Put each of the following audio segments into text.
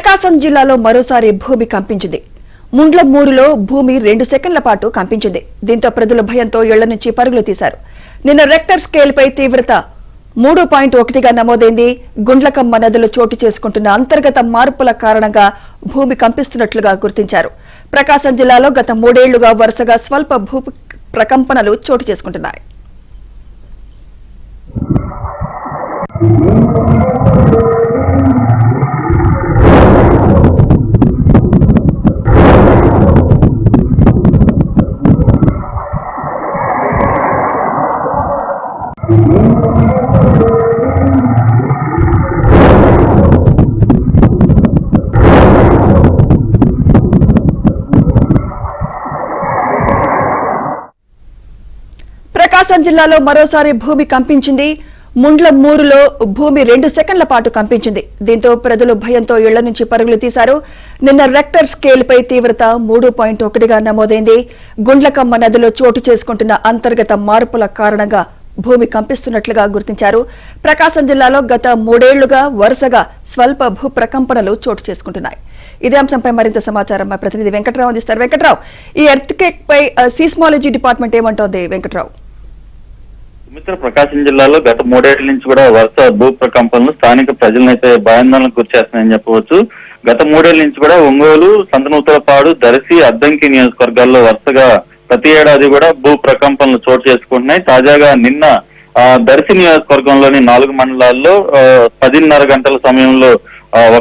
ప్రకాశం జిల్లాలో మరోసారి భూమి కంపించింది. ముండ్లమూరులో భూమి 2 సెకండ్ల పాటు కంపించింది. దీంతో ప్రజలు భయంతో ఇళ్ల నుంచి పరుగులు తీశారు. నిన్న రెక్టర్ స్కేల్పై తీవ్రత 3.1గా నమోదైంది. గుండ్లకమ్మ నదిలో చోటు చేసుకుంటున్న అంతర్గత మార్పుల కారణంగా భూమి కంపిస్తున్నట్లుగా గుర్తించారు. ప్రకాశం జిల్లాలో గత 3 ఏళ్లుగా వరుసగా స్వల్ప భూ ప్రకంపనలు చోటు చేసుకుంటున్నాయి. ప్రకాశం జిల్లాలో మరోసారి భూమి కంపించింది. ముండ్లమూరులో భూమి 2 సెకండ్ల పాటు కంపించింది. దీంతో ప్రజలు భయంతో ఇళ్ల నుంచి పరుగులు తీశారు. నిన్న రెక్టర్ స్కేల్పై తీవ్రత 3.1గా నమోదైంది. గుండ్లకమ్మ నదిలో చోటు చేసుకుంటున్న అంతర్గత మార్పుల కారణంగా భూమి కంపిస్తున్నట్లుగా గుర్తించారు. ప్రకాశం జిల్లాలో గత 3 ఏళ్లుగా వరుసగా స్వల్ప భూ ప్రకంపనలు చోటు చేసుకుంటున్నాయి. ఇదే అంశంపై మరింత సమాచారం మా ప్రతినిధి వెంకట్రావు అందిస్తారు. వెంకట్రావు, ఈ ఎర్త్ క్వేక్ పై సీస్మాలజీ డిపార్ట్మెంట్ ఏమంటోంది? వెంకట్రావు, ప్రకాశం జిల్లాలో గత 3 ఏళ్ల నుంచి కూడా వరుస భూ ప్రకంపనలు స్థానిక ప్రజలనైతే భయాందోళనకు గురిచేస్తున్నాయని చెప్పవచ్చు. గత 3 ఏళ్ల నుంచి కూడా ఒంగోలు, సంతనూతలపాడు, దర్శి, అద్దంకి నియోజకవర్గాల్లో వరుసగా ప్రతి ఏడాది కూడా భూ ప్రకంపనలు చోటు చేసుకుంటున్నాయి. తాజాగా నిన్న దర్శి నియోజకవర్గంలోని 4 మండలాల్లో 10:30 గంటల సమయంలో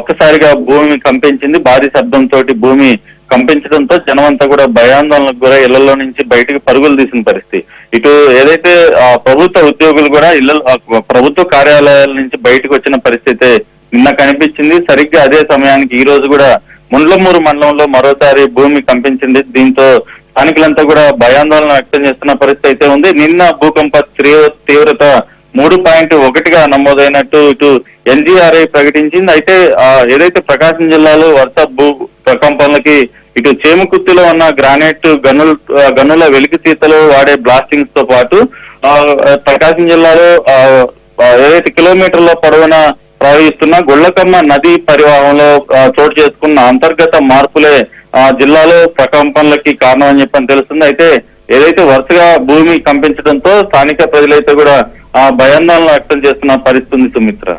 ఒక్కసారిగా భూమి కంపించింది. భారీ శబ్దంతో భూమి కంపించడంతో జనమంతా కూడా భయాందోళనకు గురై ఇళ్లలో నుంచి బయటకు పరుగులు తీసిన పరిస్థితి. ఇటు ఏదైతే ప్రభుత్వ ఉద్యోగులు కూడా ప్రభుత్వ కార్యాలయాల నుంచి బయటకు వచ్చిన పరిస్థితి నిన్న కనిపించింది. సరిగ్గా అదే సమయానికి ఈ రోజు కూడా ముండ్లమూరు మండలంలో మరోసారి భూమి కంపించింది. దీంతో స్థానికులంతా కూడా భయాందోళన వ్యక్తం చేస్తున్న పరిస్థితి అయితే ఉంది. నిన్న భూకంప తీవ్రత 3.1గా నమోదైనట్టు ఇటు ఎన్జీఆర్ఐ ప్రకటించింది. అయితే ఏదైతే ప్రకాశం జిల్లాలో వరుస భూ ప్రకంపనలకి ఇటు చేమకుర్తిలో ఉన్న గ్రానైట్ గనుల వెలికితీతలు వాడే బ్లాస్టింగ్స్ తో పాటు ప్రకాశం జిల్లాలో ఏదైతే కిలోమీటర్ల పొడవున ప్రవహిస్తున్న గుండ్లకమ్మ నది పరివాహంలో చోటు చేసుకున్న అంతర్గత మార్పులే జిల్లాలో ప్రకంపనలకి కారణం అని చెప్పని తెలుస్తుంది. అయితే ఏదైతే వరుసగా భూమి కంపించడంతో స్థానిక ప్రజలైతే కూడా భయాందోళన వ్యక్తం చేస్తున్న పరిస్థితి ఉంది. సుమిత్ర.